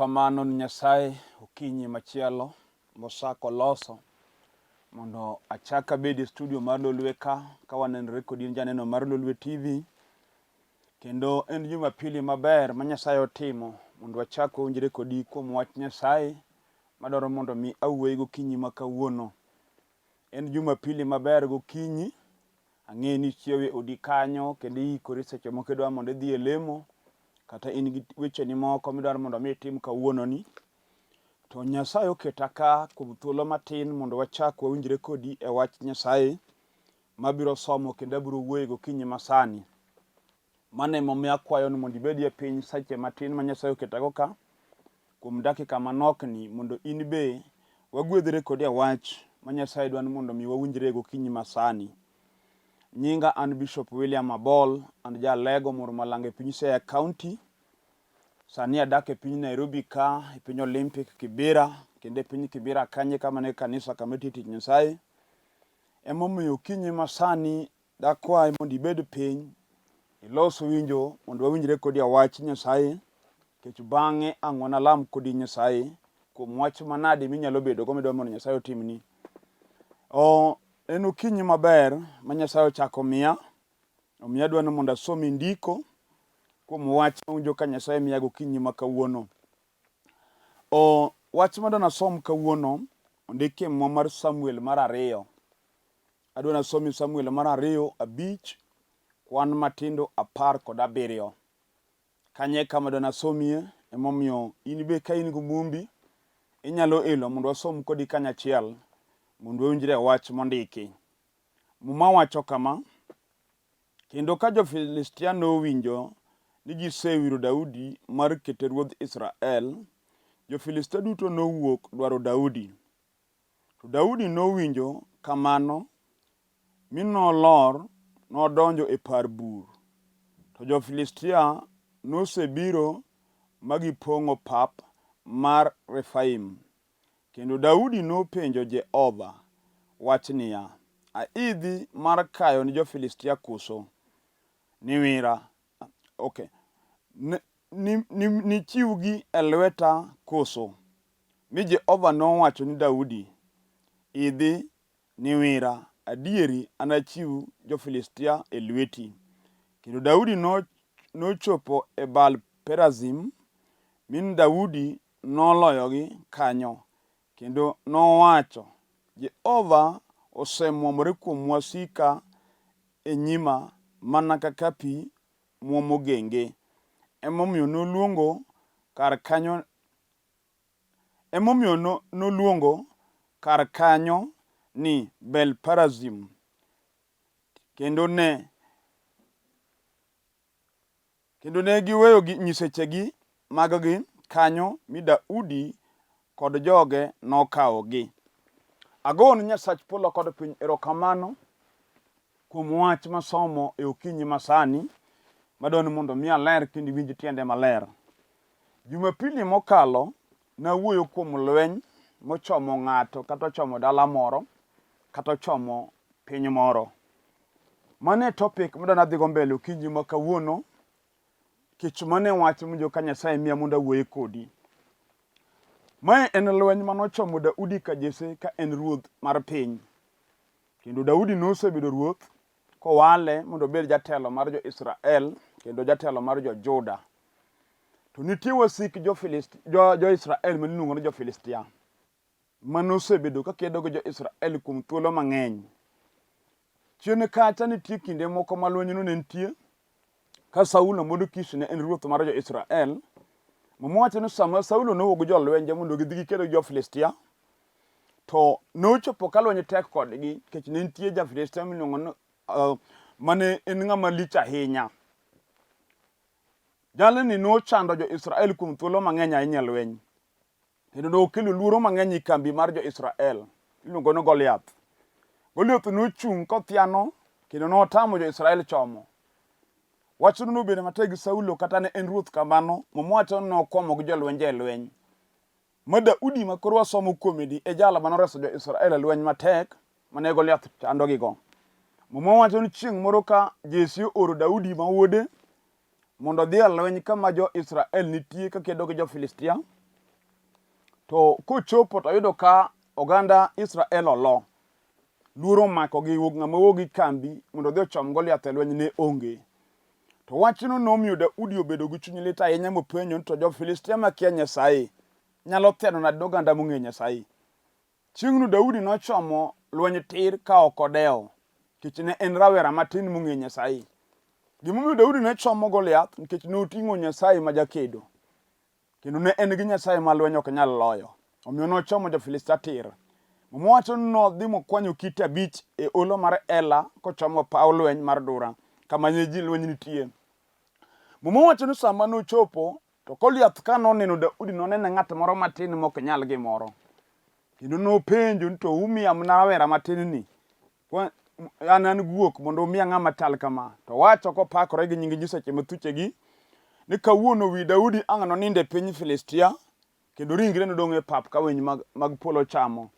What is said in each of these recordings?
kamano ni Nyasaye okinyi machielo mosako loso mondo achaka bedi studio mar Lolwe ka wanenre kod in janeno mar Lolwe TV. Kendo en Jumapili maber ma Nyasaye otimo mondo wachako winjre kodi kuom wach Nyasaye madwaro mondo mi awuoyi gokinyi ma kawuono. En Jumapili maber gokinyi, ang'e ni chiewe odi kanyo kendo ikori seche moko idwa mondo idhi e lemo kata in gi weche ni moko midwaro mondo mi itim kawuono ni. To Nyasaye oketa ka kuom thuolo matin mondo wachak wawinjre kodi e wach Nyasaye mabiro somo kendo abiro wuoyo gokinyi masani. Mane momiyo akwayo ni mondo ibedie piny seche matin ma Nyasaye oketago ka kuom dakika manokni mondo in be wagwedhre kodi e wach ma Nyasaye dwani mondo mi wawinjre gokinyi masani. Nyinga an Bishop William Abol, an jalego moro malanga e piny Siaya County. Sani adak e piny Nairobi ka, e piny Olympic Kibira, kendo e piny Kibira kanye kama ne kanisa kama tich Nyasaye. Emomiyo okinyi masani dakwayo mondo ibed piny, ilos winjo mondo wawinjre kodi e wach Nyasaye, kech bang'e ang'wana lam kodi Nyasaye kuom wach manade minyalo bedo go midwaro mondo Nyasaye otimni. En okinyi maber ma Nyasaye ochako miya, omiya dwano mondo asomi ndiko kuom wach mawinjo ka Nyasaye miya gokinyi ma kawuono. Wach madwano asom kawuono ondiki e Muma mar Samuel mar 2. Adwano asomi Samuel mar 2, 5, kwan matindo 17. Kanye kama adwano asomie, emomiyo in be ka in gumumbi inyalo elo mondo wasom kodi kanyachiel mondo wawinjre wach mondiki. Muma wacho kama: kendo ka jo-Filistia nowinjo ni gisewiro Daudi mar kete ruodh Israel, jo-Filistia duto nowuok dwaro Daudi. To Daudi nowinjo kamano mi nolor nodonjo e par bur. To jo-Filistia nosebiro magipong'o pap mar Refaim. Kendo Daudi nopenjo Jehova wach niya, aidhi mar kayo ni jo-Filistia koso? Niwira, nichiwgi e lweta koso? Mi Jehova nowacho ni Daudi, idhi niwira, adieri anachiw jo-Filistia e lweti. Kendo Daudi nochopo e Baal Perazim, min Daudi noloyogi kanyo. Kendo nowacho, Jehova osemwomore kuom wasika e nyima mana kaka pi muomo genge. Emomiyo noluongo kar kanyo ni Bel Perazim. Kendo ne giweyo nyisechegi mag-gi kanyo mi Daudi kod joge nokawogi. Agon Nyasach polo kod piny erokamano kuom wach masomo e okinyi masani madwani mondo mi aler kendo winj tiende maler. Jumapili mokalo nawuoyo kuom lweny mochomo ng'ato kata ochomo dala moro kata ochomo piny moro. Mane topic madwani adhigo mbele okinyi ma kawuono, kech mane wach mwinjo ka Nyasaye miya mondo awuoye kodi. Mae en lweny manochomo Daudi ka Jesse ka en ruodh mar piny. Kendo Daudi nosebedo ruoth kowale mondo obed jatelo mar jo-Israel kendo jatelo mar jo-Juda. To nitie wasik jo-Israel maniluongo ni jo-Filistia manosebedo ka kedo gi jo-Israel kuom thuolo mang'eny. Chien kacha nitie kinde moko ma lwenyno ne nitie ka Saulo mod Kish ne en ruoth mar jo-Israel. Mowacho ni sama Saulo nowuok jolwenje mondo gidhi gikedo gi jo-Filistia, to nochopo ka lweny tek kodgi, kech ne nitie ja-Filistia miluongo ni mane en ng'ama lich ahinya. Jalni nochando jo-Israel kuom thuolo mang'eny ahinya e lweny. Kendo nokelo luoro mang'eny e kambi mar jo-Israel iluongo ni Goliath. Goliath nochung' kothiano kendo notamo jo-Israel chomo. Wachno nobedo matek gi Saulo kata ne en ruoth kamano, mowacho ni nokomo gi jolwenje e lweny. Ma Daudi ma koro wasomo kuomedi e jala manoreso jo-Israel e lweny matek mane Goliath chandogigo. Mowacho ni chieng' moro ka Jesse oro Daudi ma wuode mondo odhi e lweny kama jo-Israel nitie ka kedo gi jo-Filistia, To kochopo to yudo ka oganda Israel olo. Luoro mako gi ng'ama wogi kambi mondo odhi ochom Goliath e lweny ne onge. To wachno nomiyo Daudi obedo gi chuny lit ahinya mopenjo to jo-Filistia makia Nyasaye nyalo teno nade oganda mong'e Nyasaye. Chieng'no Daudi nochomo lweny tir ka ok odewo, nikech ne en rawera matin mong'e Nyasaye. Gimomiyo Daudi ne chomo Goliath nikech noting'o Nyasaye ma jakedo, kendo ne en gi Nyasaye ma lweny ok nyal loyo. Omiyo nochomo jo-Filistia tir. Mowacho nodhi mokwanyo kite 5 e olo mar Ela kochomo paw lweny mar Dura, kama ne ji lweny nitie. Mowacho ni sama nochopo to Goliath ka noneno Daudi noneno ng'at moro matin mok nyal gimoro. Kendo nopenjo ni to umiya mana rawera matin ni. An guok mondo umiya ng'ama tal kama. To wacho kopakore gi nying nyiseche mathuchegi ni kawuono wi Daudi ang' noninde piny Filistia, kendo ringre nodong' e pap ka winy mag polo chamo.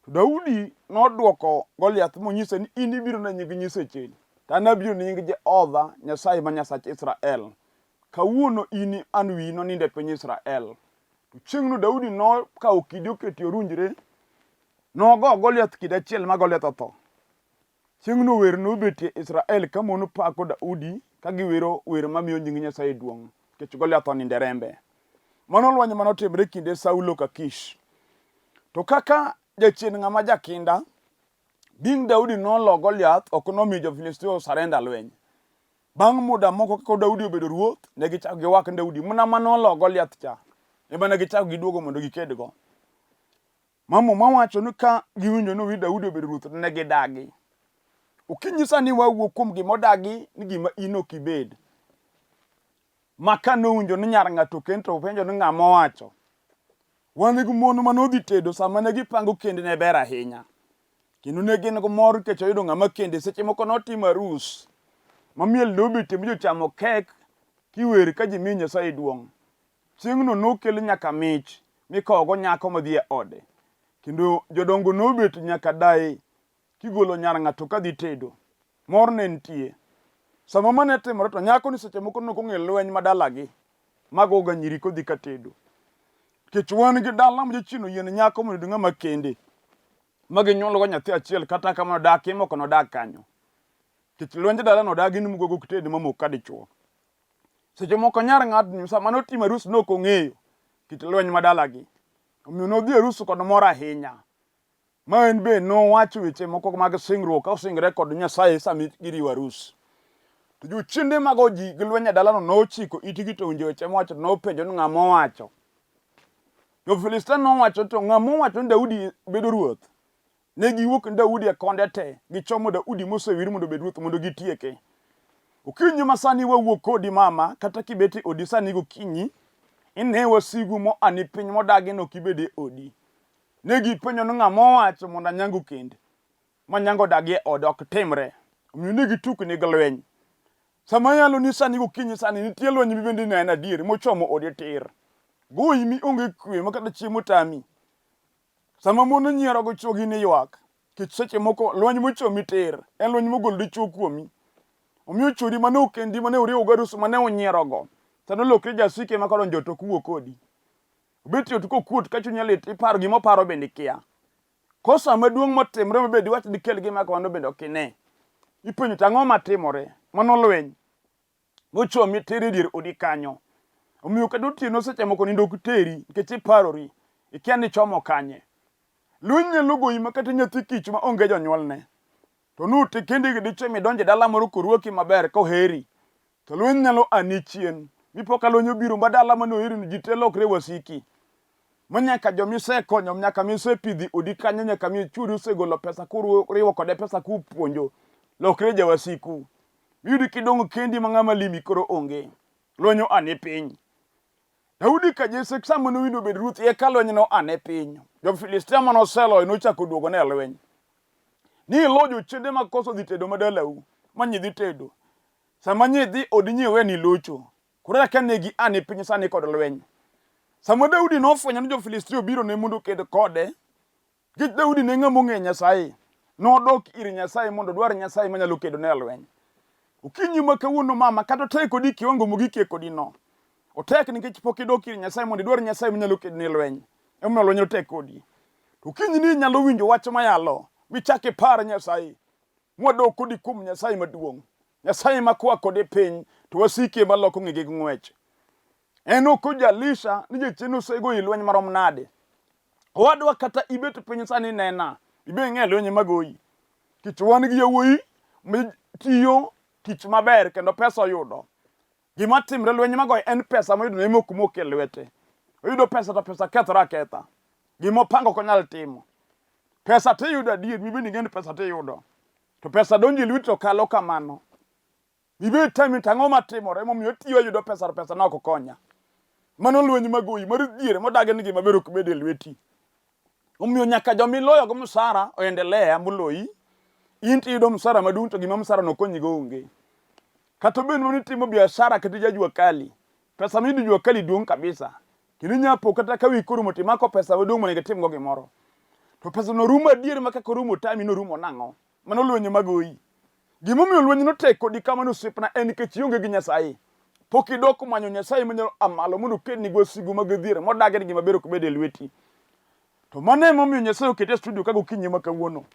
To Daudi nodwoko Goliath monyise ni in ibiro na nying nyiseche, to an abiro na nying Jehova Nyasaye ma Nyasach Israel. Kawuono in an wi noninde piny Israel. To chieng'no Daudi nokawo kidi oketi orunjre, nogo Goliath kidi achiel ma Goliath otho. Chieng'no wer nobetie Israel ka mon pako Daudi ka giwero wer mamiyo nying Nyasaye duong', nikech Goliath oninde rembe. Mano lweny manotimre kinde Saulo ka Kish. To kaka jachien ng'ama jakinda, bing Daudi nolo Goliath ok nomiyo jo-Filistia osarenda lweny. Bang' muda moko kaka Daudi obedo ruoth, ne gichako giwak Daudi mana manolo Goliath cha, ema ne gichako giduogo mondo gikedgo. Mawacho ni ka giwinjo ni wi Daudi obedo ruoth ne gidagi. Ukinyisa ni wawuok kuom gimodagi ni gima in ok ibed. Maka nowinjo ni nyar ng'ato kendo penjo ni ng'ama wacho. Wan gi mon manodhi tedo sama ne gipango kende ne ber ahinya. Kendo ne gin go mor kech oyudo ng'ama kende seche moko notimo arus. Mamiel nobete mi jochamo kek kiwer ka ji miyo Nyasaye duong'. Chieng'no nokel nyaka mich mikowogo nyako madhi e ode. Kendo jodongo nobet nyaka dai kigolo nyar ng'ato kadhi tedo. Mor ne nitie. Sama mane timore to nyako ni seche moko nokong'e lweny madalagi magoga nyiri kodhi ka tedo. Kech wan gi dala mjochino yien nyako mondo ng'ama kende maginyuolgo nyathi achiel kata kama odakie moko nodag kanyo. Kech lwenj dala nodagi ni mugogo kitede mamok kadichuo. Seche moko nyar ng'adni sama notimo arus nokong'eyo kit lweny madalagi. Omiyo nodhi arus kod mor ahinya. Ma en be nowacho weche moko mag singruok ka osingre kod Nyasaye sami giriwo arus. To jochiende mago ji gi lweny dalano nochiko itgi to winjo weche mowacho nopenjo ni ng'ama owacho. Jo-Filistia nowacho to ng'ama owacho ni Daudi bedo ruoth. Ne giwuok ni Daudi e konde te, gichomo Daudi mosewir mondo obed ruoth mondo gitieke. Okinyi masani wawuok kodi mama, kata kibeti odi sani gokinyi, ine wasigu mo ani piny modagi no kibede odi. Ne gipenjo ni ng'ama owacho mondo anyango kende. Manyango dagie ode ok timre. Omiyo ne gitukni gi lweny. Sama yalo ni sani gokinyi sani nitie lweny bende ne en adier mochomo odi tir. Goyi mi onge kwe makata chiemo tami. Sama mon nyiero go chogi ni ywak, kech seche moko lweny mochomi tir, en lweny mogol dichuo kuomi. Omiyo chori mane okendi mane uriwo garus mane unyiero go, sano lokre jasike ma koro njoto kuwo kodi. Obeti otuko kuot ka chunya lit iparo gima paro bende kia. Kosa maduong' motimre mabedi wach dikel gima kwano bende okine. Ipenjo tang'o matimore, mano lweny. Mochomi tir e dier odi kanyo. Omiyo kado tieno seche moko nindo kuteri, nikech iparori, ikia ni chomo kanye. Lweny nyalo goyi makata nyathi kich ma onge jonyuolne. To nuti kendi gidicho midonje dala moro korwoki maber koheri. To lweny nyalo ani chien. Mipoka lweny obiro badala mano heri ni jite lokre wasiki. Manyaka jomise konyo nyaka mise pidhi odi kanyo nyaka mi churi usegolo pesa kuru riwo kode pesa ku puonjo. Lokre jawasiku. Yudi kidong kendi mang'ama limi koro onge. Lwenyo ani piny. Daudi ka Jesse sama nowinjo bed ruoth eka lweny no ane piny. Jo-Filistia manoselo nochako duogo ne lweny. Ni lojo chende makoso dhi tedo madalau, manyidhi tedo. Sama nyidhi odinyewe ni locho. Koro ka negi ane piny sani kod lweny. Sama Daudi nofwenyo ni jo-Filistia obiro ne mondo ked kode, gich Daudi ne ng'ama ong'e Nyasaye. Nodok ir Nyasaye mondo dwar Nyasaye manyalo kedo ne lweny. Okinyi ma kawuono mama kata tek kodi kiwango mogik kodi no. Otek nikech pok idok ir Nyasaye mondo idwar Nyasaye manyalo kedo ne lweny. Emomiyo lweny tek kodi. To kiny ni nyalo winjo wach mayalo michak ipar Nyasaye. Mwadok kodi kuom Nyasaye maduong'. Nyasaye makwa kodi piny to wasiki maloko ng'igi gi ng'wech. En ok ojalisha ni jachien osego i lweny marom nade. Owadwa kata ibet piny sani nena. Ibe ng'e lweny magoyi. Kich wan gi yawuoyi tiyo tich maber kendo pesa oyudo. Gima timre lweny magoyi en pesa moyudo ne mok e lwete. Oyudo pesa to pesa kethore aketha. Gima opango ok onyal timo. Pesa tiyudo adier, mibende ing'e ni pesa tiyudo. To pesa donjo e lweti to kalo kamano. Mibende tami tang'o matimore momiyo tiyo yudo pesa to pesa no ok konya. Mano lweny magoyi mar dhier modagi ni gima ber ok bed e lweti. Omiyo nyaka jomiloyo go msara oendelea moloyi. In tiyudo msara maduong' to gima msara no konyigo onge. Kata bende mani timo biashara kata jajua kali. Pesa miyudo jua kali duong' kabisa. Kini nyapo kata ka wi korumo timako pesa maduong' monego timgo gimoro. To pesa no rumo adier ma kaka rumo tami no rumo nang'o. Mano lweny magoyi. Gimomiyo lweny no tek kodi kamano osiepna en nikech ionge gi Nyasaye. Pok idok manyo Nyasaye manyalo amalo mondo kedni go sigu mag dhier modagi ni gima ber ok bed e lweti. To mano emomiyo Nyasaye okete studio ka gokinyi ma kawuono.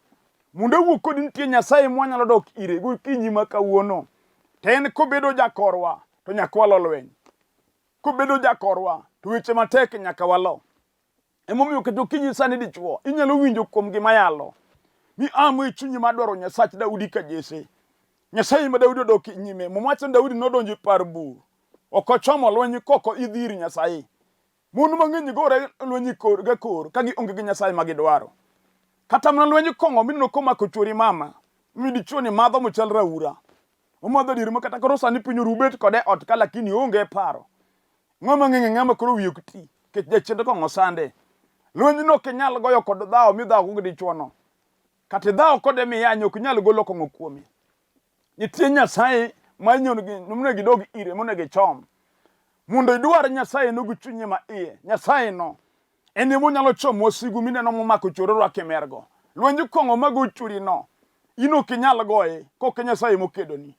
Mondo owuok kodi nitie Nyasaye mwanyalo dok ire gokinyi ma kawuono. To en kobedo jakorwa to nyaka walo lweny. Kobedo jakorwa to weche matek nyaka walo. Emomiyo keto kinyi sani dichuo inyalo winjo kuom gima yalo. Mi amo e chunyi madwaro Nyasach Daudi ka Jesse. Nyasaye ma Daudi odok nyime. Momacho Daudi nodonjo e par bur. Ok ochomo lweny koko idhir Nyasaye. Mon mang'eny gore lweny kor ga kor ka gionge gi Nyasaye ma gidwaro. Kata mana lweny kong'o mineno komako chwori mama. Mi dichuo ni madho mochal raura. Omadho dir ma kata koro sani piny rubet kode ot ka lakini onge paro. Ng'ama ng'enge ng'ama koro wiyo kti. Kech jachendo kong'o sande. Lweny no kinyal goyo kod dhao mi dhao gi dichuo no. Kata dhao kode miyanyo ok nyal golo kong'o kuomi. Nitie Nyasaye manyono gi nomne gidog ire monego gichom. Mondo idwar Nyasaye no gi chunye ma iye. Nyasaye no en emo nyalo chomo wasigu mineno momako choro rwake mergo. Lweny kong'o mago churi no. Ino kinyal goye kok Nyasaye mokedoni.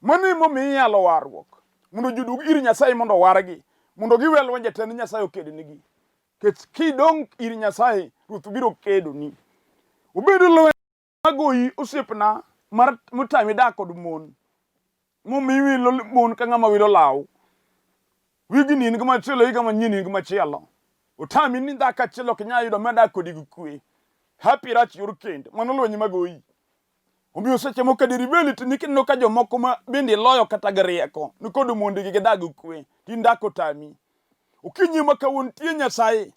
Mano emomiyo inyalo warruok. Mondo judug ir Nyasaye mondo wargi. Mondo giwe lwenje tend Nyasaye okednigi. Kech kidong ir Nyasaye ruoth biro kedoni. Obedo lweny magoyi osiepna mar mutami dak kod mon. Momiyo wilo mon ka ng'ama wilo law. Wigi ni ngima chielo higa manyien ngima chielo. Utami ni dak achielo kinya yudo medak kodi gi kwe. Happy rach yor kend. Mano lweny magoyi. Omiyo seche moko derivelity nikino ka jomoko ma bende loyo kata garieko. Nikodo mondegi gidag gi kwe. Tindako tami. Okinyi ma kawuon tie Nyasaye.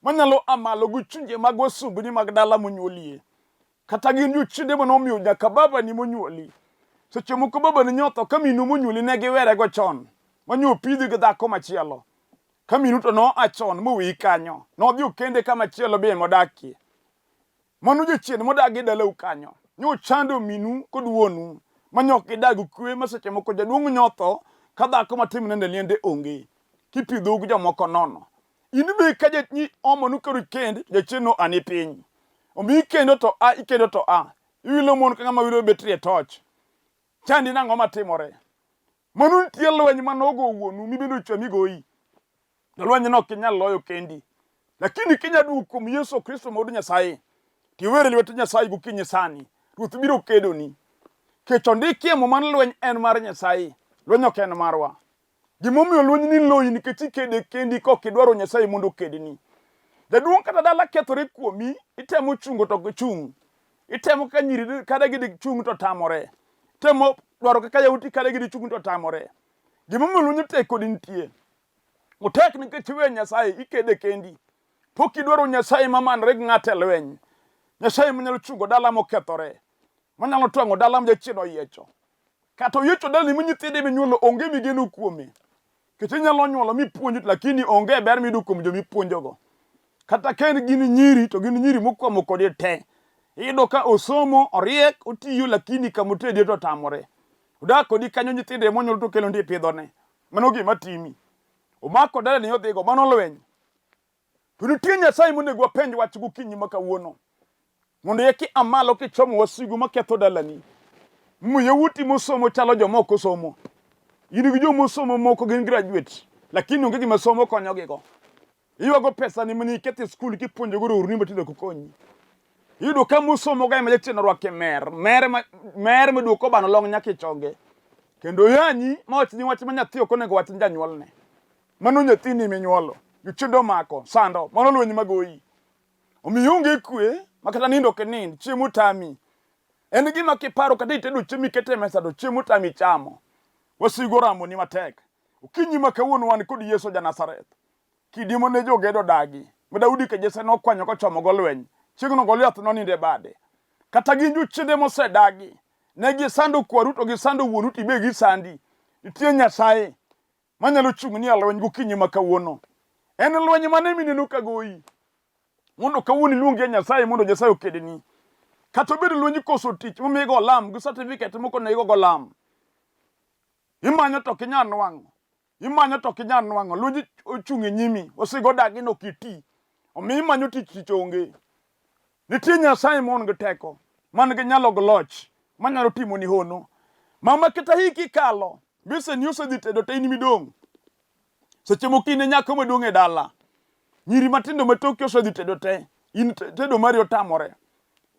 Manyalo amalo gi chunje mag wasumbni mag dala monyuolie. Kata gin jochinde monomiyo nyaka baba ni monyuoli. Seche moko baba ni nyotho ka minu monyuoli ne giwere go chon. Manyo pidhi gi dhako machielo. Ka minu to no achon mowi kanyo. No dhi okende kama chielo be modakie. Mano jachien modagi dalau kanyo. Nyo chando minu kod wuonu. Manyok gidag kwe ma seche moko jaduong' nyotho ka dhako matim nende liende onge. Kipidho gi jomoko nono. In be ka jatni omonu karo kend jachien no ani piny. Omi ikendo to ikendo to iwilo mon ka ng'ama wilo betri e toch. Chandi nang'o matimore. Manu nitie lweny manogo wuonu mibendo chwe migoyi. Lweny no kinyal loyo kendi. Lakini kinya duok kuom Yesu Kristo mod Nyasaye. Tiwere lwet Nyasaye gokinyi sani. Ruoth biro kedoni. Kech ondikie mo man lweny en mar Nyasaye. Lweny ok en marwa. Gimomiyo lweny ni loyi nikech ikede kendi kok idwaro Nyasaye mondo kedni. Jaduong' kata dala kethore kuomi, itemo chungo to gichung'. Itemo ka nyiri kada gidi chung' to tamore. Itemo dwaro kaka yauti kada gidi chung' to tamore. Gimomiyo lweny tek kodi nitie. Otek nikech iwe Nyasaye ikede kendi. Pok idwaro Nyasaye mamanre gi ng'ate lweny. Nyasaye manyalo chungo dala mokethore. Manyalo twang'o dala ma jachien oyiecho. Kata oyiecho dala ni nyithinde minyuolo onge migeno kuome. Kech inyalo nyuolo mipuonjo lakini onge ber miyudo kuom jomipuonjogo. Kata ken gin nyiri to gin nyiri mokwamo kodi te. Iyudo ka osomo, oriek, otiyo lakini kamotedie to tamore. Odak kodi kanyo nyithinde monyuol to kelo ndi pidhone. Mano gima timi. Omako dala ni odhigo mano lweny. To nitie Nyasaye monego wapenj wach gokinyi ma kawuono. Mondo eki amalo kichomo wasigu maketho dalani. Yawuoti mosomo chalo jomoko somo. In gi jomosomo moko gin graduate. Lakini onge gima somo konyogigo. Iyuago pesa ni mani ikete skul kipuonjo go rorni matindo kokonyi. Iyudo ka musomo ga ma jatino rwake mer maduoko bano long nyaka chonge. Kendo yanyi ma wachni wach ma nyathi ok onego wach janyuolne. Mano nyathini minyuolo. Gichudo mako, sando, mano lweny magoyi. Omiyo onge kwe, makata nindo ke nind, chiemo tami. En gima kiparo kata itedo chiemo ikete mesa do chiemo tami chamo. Wasigo ramo ni matek. Ukinyi ma kawuono wan kod Yesu ja Nazareth. Kidimo ne jogedo dagi. Ma Daudi ke Jesse nokwanyo kochomo go lweny. Chiegno Goliath noninde bade. Kata ginju chinde mosedagi. Ne gisando kwaru to gisando wuonu tibe gisandi. Nitie Nyasaye manyalo chung'ni alweny gokinyi ma kawuono. En lweny mane mineno kagoyi. Mondo kawuono iluongi Nyasaye mondo Nyasaye okedni. Kata obedo lweny koso tich momigo lam gi certificate moko ne igo lam. Imanyo to kinyan nwang'o. Imanyo to kinyan nwang'o. Lweny ochung'e nyimi. Osigo dagi no kiti. Omi imanyo tich onge. Nitie Nyasaye mon gi teko. Man gi nyalo goloch. Manyalo timo ni hono. Mama kita hiki kalo. Bise ni usedhi tedo te in midong'. Seche mokine nyako madong' e dala. Nyiri matindo matoki osedhi tedo te. In tedo mari otamore.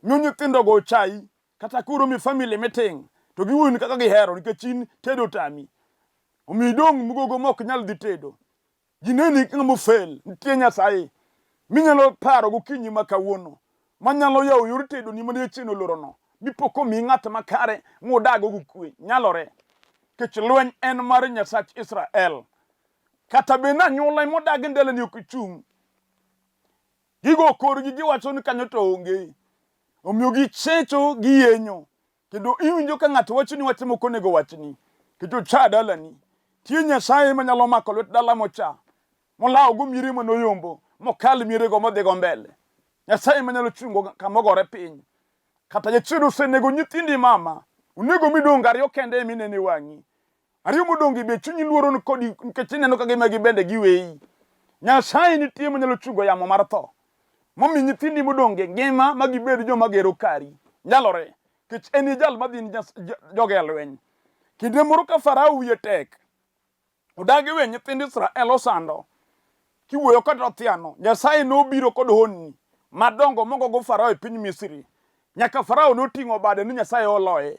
Miyo nyithindo go chai. Kata kuro mi family meeting. To giwuoni kaka gihero nikech in tedo tami. Omi dong' mugogo mok nyal dhi tedo. Jineni ng'amo fail. Nitie Nyasaye. Minyalo paro gokinyi ma kawuono. Manyalo yawo yor tedo ni mane chieno lorono. Bipoko mi ng'at makare mudago gukwe. Nyalore. Kech lweny en mar Nyasach Israel. Kata bena nyuolai modagi ndele ni okuchung'. Gigo korgi giwacho ni kanyo to onge. Omiyo gichecho giyenyo. Kendo iwinjo ka ng'ato wacho ni wach moko nego wachni. Kendo cha dala ni. Tie Nyasaye manyalo mako lwet dala mocha. Molao go miere manoyombo. Mokal miere go modhi go mbele. Nyasaye manyalo chungo kamogore piny. Kata jachiero senego nyithindi mama. Unego midong' ariyo kende eminene wang'i. Ariyo modong' be chunyi luoro ni kodi nikech ineno ka gima gibende giweyi. Nyasaye nitie manyalo chungo yamo mar tho. Momi nyithindi modong' gi ngima ma gibed joma gero kari. Nyalore. Kech en jal madhi joge lweny. Kinde moro ka Farao wiye tek. Odagi we nyithind Israel osando. Kiwuoyo kod Othiano. Nyasaye nobiro kod honni. Madongo mogo go Farao e piny Misri. Nyaka Farao noting'o bade ni Nyasaye oloye.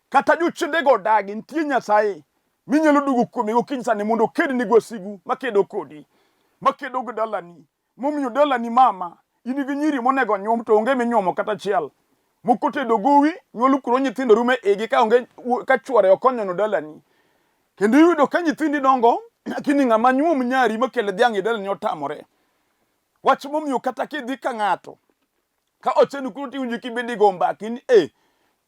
Kata jochindego dagi nitie Nyasaye. Minyalo dugo kuome gokinyi sani mondo kedni gwasigu makedo kodi. Makedo go dalani. Momiyo dalani mama. In gi nyiri monego nyuom to onge minyuomo kata chiel. Moko tedo gowi nyuolo kuro nyithindo rume igi ka onge ka chwore okonyono dalani. Kendo iyudo ka nyithindi dongo lakini ng'ama nyuom nyari makele dhiang' e dalani otamore. Wach momiyo kata kidhi ka ng'ato ka ochenu kuro tiwinjo kibendi go mbaki ni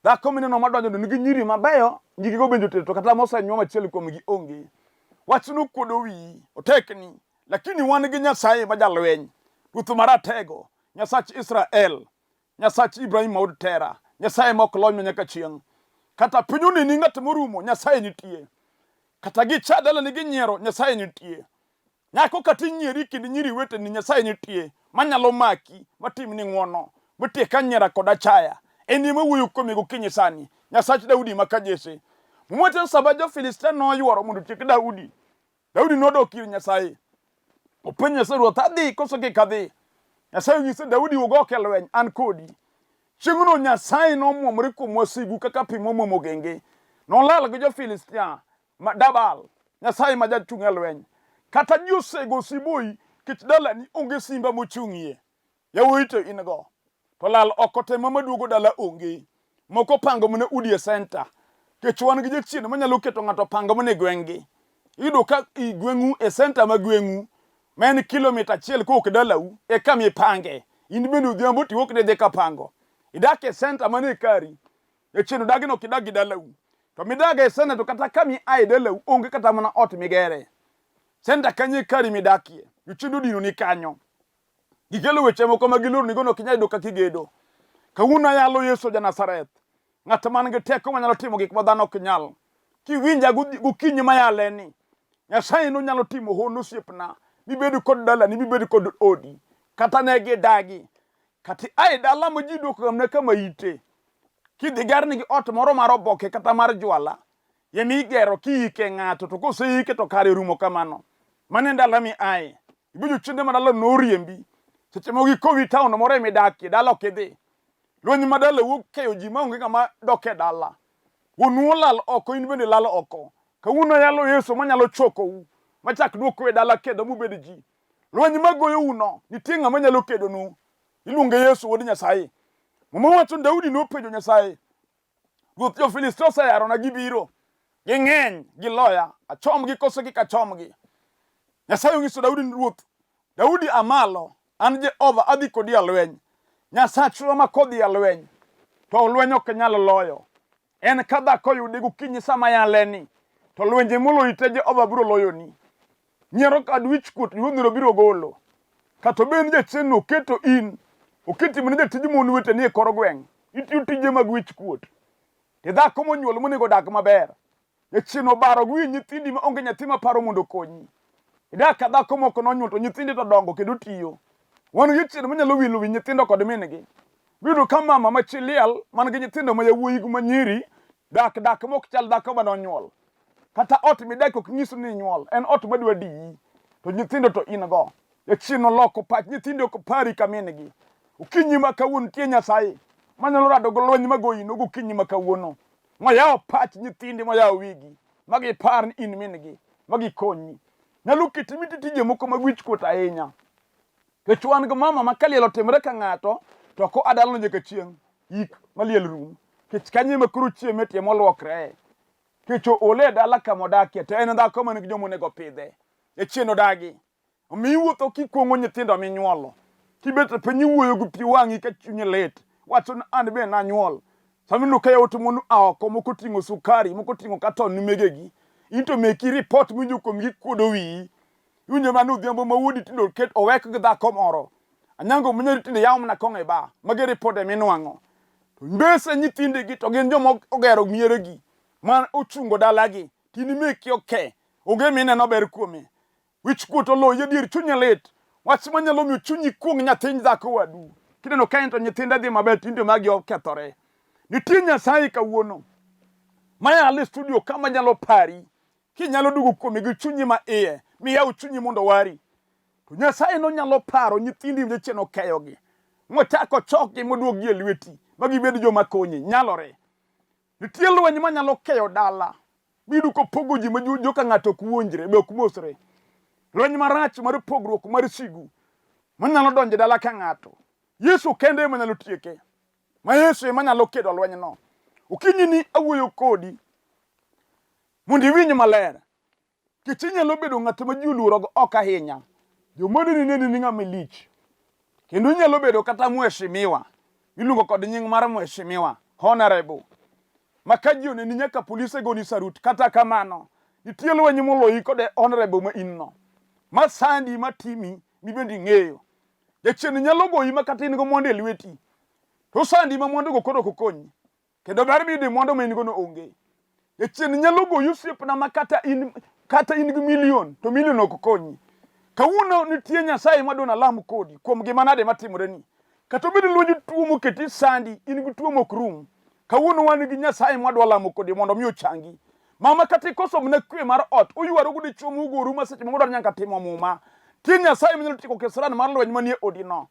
dhako mineno madonjo nigi nyiri mabeyo nyigigo benjo tedo to kata mosenyuom achiel kuomgi onge. Wach no kuodo wiyi otekni lakini wan gi Nyasaye ma jalweny. Ruoth maratego. Nyasach Israel. Nyasach Ibrahim maod Tera. Nyasaye mok lony nyaka chieng'. Kata pinyuni ni ng'at morumo Nyasaye nitie. Kata gicha dala ni ginyiero Nyasaye nitie. Nyako kata inyieri kind nyiri weteni Nyasaye nitie. Manyalo maki matim ni ng'wono. Matie ka nyiera kod achaya. En ema wuoyo kuome gokinyi sani. Nyasach Daudi maka Jesse. Mwete saba jo-Filistia noyuoro mondo tiek Daudi. Daudi nodok ir Nyasaye. Openjo Nyasaye ruoth adhi koso kik adhi. Nyasaye onyise Daudi wuog e lweny an kodi. Chieng'no Nyasaye nomwomore kuom wasigu kaka pi momuomo genge. Nolal gi jo-Filistia Dabal. Nyasaye ma jachung' e lweny. Kata ji osego siboi kech dalani onge simba mochung'ie. Yawuoyi to in go. To lal oko te maduogo dala onge. Moko pango mane udi e center. Kech wan gi jachien manyalo keto ng'ato pango mane gweng'gi. Iyudo ka i gweng'u e center ma gweng'u ma en kilomita achiel kowuok dalau e kama ipange. In bende odhiambo tiwuok ni dhi ka pango. Idak e center mane kari. Jachien odagi no kidagi dalau. To midaga e center to kata kama ai dalau onge kata mana ot migere. Center kanye kari midakie. Jochien odino ni kanyo. Gikelo weche moko ma giloro ni gono kinyayudo ka kigedo. Kawuono ayalo Yesu ja Nazareth. Ng'at man gi teko manyalo timo gik ma dhano ok nyal. Kiwinja gokinyi mayaleni. Nyasaye no nyalo timo hono osiepna. Mibedo kod dalani, mibedo kod odi. Kata ne gidagi. Kati ai dala ma ji dok gamne kama ite. Kidhi garni gi ot moro mar oboke kata mar jwala. Yemi igero kiike ng'ato to koseike to kare rumo kamano. Mane ndala mi ai. Ibujo chinde madala noriembi. Seche mogi kowi town more midaki dala okidhi. Lweny madala wuok keyo ji maonge ng'ama doke dala. Wuonu lal oko, in bende lal oko. Kawuono yalo Yesu manyalo chokou, machak duoko e dala kendo mubed ji. Lweny magoyo uno, nitie ng'ama nyalo kedonu. Iluonge Yesu wuod Nyasaye. Muma wacho Daudi nopenjo Nyasaye. Ruodh jo-Filistia oseyarona gibiro. Ging'eny giloya, achomgi koso kik achomgi. Nyasaye onyiso Daudi ni ruoth, Daudi amalo, an Jehova adhi kodi e lweny. Nyasachwa ma kodhi e lweny, to lweny ok nyal loyo. En ka dhako yude gokinyi sama yaleni, to lwenje moloyi te Jehova biro loyoni. Nyiero kad wich kuot ruodhno biro golo. Kato ben jachien oketo in, oketi mane jatij mon weteni e kor gweng'. Itiyo tije mag wich kuot. Te dhako monyuol monego dak maber. Jachien obaro gi nyithindi ma onge nyathi maparo mondo konyi. Idak ka dhako moko nonyuol to nyithindi to dongo kendo tiyo. Wan gi chien manyalo wilo wi nyithindo kod mingi. Biro ka mama machiliel man gi nyithindo ma yawuoyi gi manyiri dak mok chal dhako manonyuol. Kata ot midake ok nyis ni nyuol, en ot madwa diyi. To nyithindo to in go. Jachien oloko pach nyithindo ok pari ka mingi. Okinyi ma kawuono tie Nyasaye manyalo rado go lweny magoyi no gokinyi ma kawuono. Moyawo pach nyithindi moyawo wigi. Magi par ni in mingi. Magi konyi. Nyalo kitimi tije moko mag wich kuot ahinya. Kech wan go mama makaliel otimre ka ng'ato to ko adalno nyaka chieng' yik maliel rum. Kech kanye makuru chieme tie molwokre. Kech ole dala kamodakie to en dhako man gi jomonego pidhe. Jachien odagi. Omi wuotho kikwong'o nyithindo minyuolo. Kibet piny wuoyo gi pi wang'i ka chunyi lit. Wacho ni an be nanyuol. Samino ka yawuot mon oko moko ting'o sukari, moko ting'o katon ni megegi. Into meki report mwinjo kuom gikuodo wiyi. Iwinjo mano odhiambo ma wuodi tindo ket owek gi dhako moro. Anyango munyari tindo yaw mna kong'e ba. Magi ripode minwang'o. To mbese nyithindegi to gin joma ogero mieregi. Man ochungo dalagi. Tini meki oke. Onge mineno ber kuome. Wich kuot oloyi adier chunyi lit. Wach manyalo miyo chunyi kuong nyathi dhako wadu. Kineno ka ento nyithinda dhi maber tindo magi okethore. Nitie Nyasaye kawuono. Maya ale studio kama nyalo pari. Kinyalo dugo kuome gi chunyi ma iye. Miyaw chunyi mondo wari. To Nyasaye no nyalo paro nyithindi jachien okeyogi. Mochako chokgi moduogi e lweti. Magi bedo joma konyi. Nyalore. Nitie lweny manyalo keyo dala. Bidu ko pogo ji ma joka ng'ato ok wuonjre be ok mosre. Lweny marach mar pogruok mar sigu. Manyalo donje dala ka ng'ato. Yesu kende manyalo tieke. Ma Yesu ema nyalo kedo lweny no. Okinyi ni awuoyo kodi. Mondo iwinj maler. Kech inyalo bedo ng'at ma ji oluorogo ok ahinya. Jomoni neni ni ng'ama lich. Kendo inyalo bedo kata mheshimiwa. Iluongo kod nying mar mheshimiwa, honorable. Maka ji oneni nyaka polise goni sarut. Kata kamano, nitie lweny moloyi kod honorable ma in no. Ma sandi matimi mibendi ng'eyo. Jachien nyalo goyi makata in go mondo e lweti. To sandi ma mondo go koro kokonyi. Kendo ber bidi mondo ma in go no onge. Jachien nyalo goyi osiepna makata in gi milion to milion ok konyi. Kawuono nitie Nyasaye madona lam kodi kuom gima nade matimore ni. Kata obedo lwenj tuo moketi sandi in gi tuo mok rum. Kawuono wan gi Nyasaye madwa lamo kodi mondo mi ochangi. Mama kata koso mna kwe mar ot uyuaro go dichuo mugoru ma seche modar nyaka timo muma. Tie Nyasaye manyalo tiko kesran mar lweny manie odino.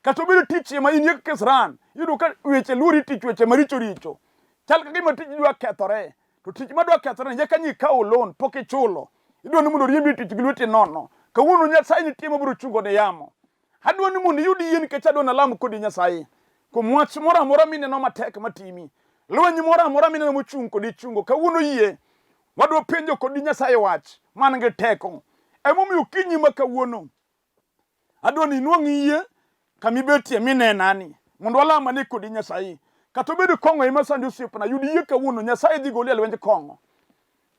Kata obedo tich ma in yek kesran yudo ka weche luri tich weche maricho richo. Chal ka gima tich dwa kethore. To tich madwa kethore nyaka nyi kawo loan pok ichulo. Idwa ni mondo riembi tich gi lweti nono. Kawuono Nyasaye nitie mabiro chungo ne yamo. Adwa ni mondo yudi yien kech adwa na lam kodi Nyasaye. Kuom wach moro amora mineno matek matimi. Lweny moro amora mineno mochung kodi chungo. Kawuono yie wadwa penjo kodi Nyasaye wach man gi teko. Emomiyo kinyi ma kawuono adwa ni inwang' yie kamibetie minenani mondo walama ni kodi Nyasaye. Kata obedo kong'o ema sandi osiepna yudi yie kawuono Nyasaye dhi goli e lwenj kong'o.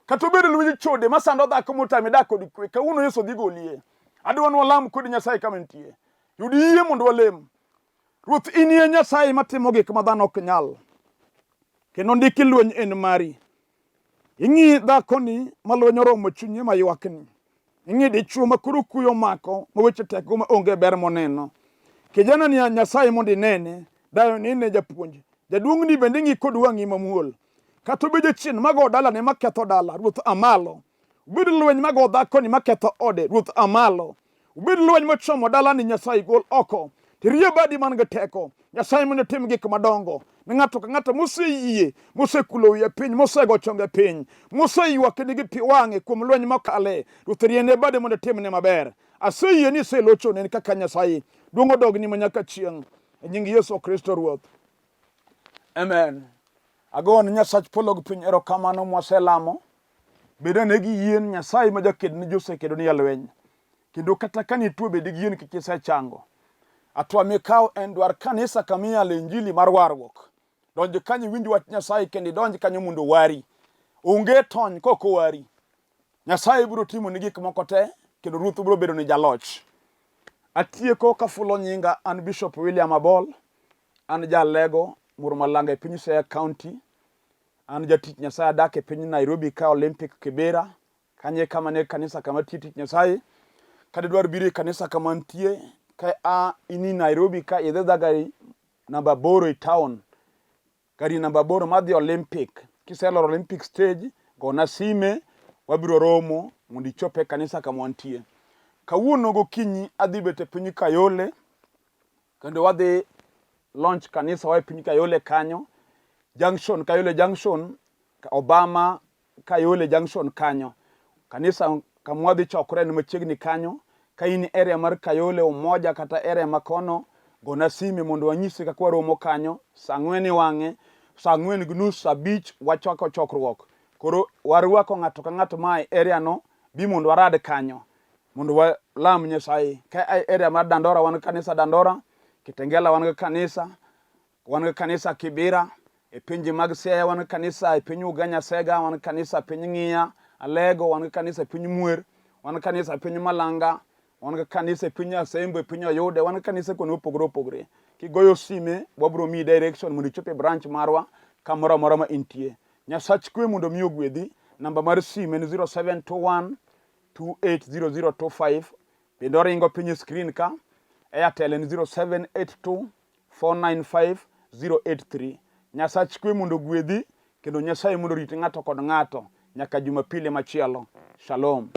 Kata obedo lwenj chode ma sando dhako motami dak kodi kwe kawuono Yesu dhi golie. Adwa ni walam kodi Nyasaye kama nitie. Yudi yie mondo walem. Ruoth inie Nyasaye matimo gik ma dhano ok nyal. Kendo ndiki lweny en mari. Ing'i dhako ni malweny oromo chunye maywakni. Ing'i dichuo ma koro kuyo mako ma weche teko ma onge ber moneno. Kijana ni Nyasaye mondo inene, dayo ni ne japuonj. Jaduong' ni bende ng'i kod wang'i mamuol. Kata obedo chien mago dala ne maketho dala, Ruoth amalo. Obedo lweny mago dhako ni maketho ode, Ruoth amalo. ubed lweny mochomo dala ni Nyasaye gol oko. Tirie badi man gi teko. Nyasaye mondo tim gik madongo. Ni ng'ato ka ng'ato moseyie, mosekulo wiye piny, mosego chonge piny, moseywak nigi pi wang'e kuom lweny mokale. Ruoth riene bade mondo timne maber. Aseyie ni iselochone kaka Nyasaye. Duong' odogni manyaka chieng'. E nying Yesu Kristo Ruoth. Amen. Agon Nyasach polo gi piny erokamano mwaselamo. Bedane gi yien Nyasaye ma jaked ni josekedo ni lweny. Kendo kata ka nituo bed gi yien kik isechango. Atwa mikaw en dwar kanisa kamiyale injili mar warruok. Donj kanyo winj wach Nyasaye kendo donj kanyo mondo wari. Onge tony koko wari. Nyasaye biro timo ni gik moko te kendo Ruoth biro bedo ni jaloch. Atieko kafulo nyinga an Bishop William Abol. An jalego Murmalanga e piny Siaya County. An jatich Nyasaye adak e piny Nairobi ka Olympic Kibera. Kanye kama ne kanisa kama tich Nyasaye. Kade dwar biro kanisa kama ntie ka ini Nairobi ka idhe gari namba boro i town. Gari namba boro madhi Olympic. Kiselor Olympic stage gona sime wabiro romo mondo ichope kanisa kama wantie. Kawuono gokinyi adhi bet e piny Kayole kendo wadhi launch kanisa wa e piny Kayole kanyo. Junction Kayole Junction Obama Kayole Junction kanyo. Kanisa kama wadhi chokore ni machiegni kanyo. Ka in area mar Kayole Umoja kata area makono gona sime mondo wanyisi kaka waromo kanyo saa 4 wang'e, saa 4:30, saa 5 wachako chokruok. Koro warwako ng'ato ka ng'ato ma area no bi mondo warad kanyo mondo walam Nyasaye. Ka area mar Dandora wan kanisa Dandora, Kitengela wan kanisa Kibira, e pinje mag Siaya wan kanisa e piny Uganya Sega, wan kanisa piny Ng'iya, Alego wan kanisa piny Muer, wan kanisa piny Malanga, wan kanisa piny Asembo, piny Oyude, wan kanisa kono opogore. Kigoyo sime wabro mi direction mondo ichope branch marwa kamoro amora ma intie. Nyasach kwe mondo mi ogwedhi. Namba mar sime en 0721 280025. Bendo ringo piny screen ka. Airtel en 0782 495 083. Nyasach kwe mondo ogwedhi kendo Nyasaye mondo rit ng'ato kod ng'ato nyaka Jumapile machielo. Shalom.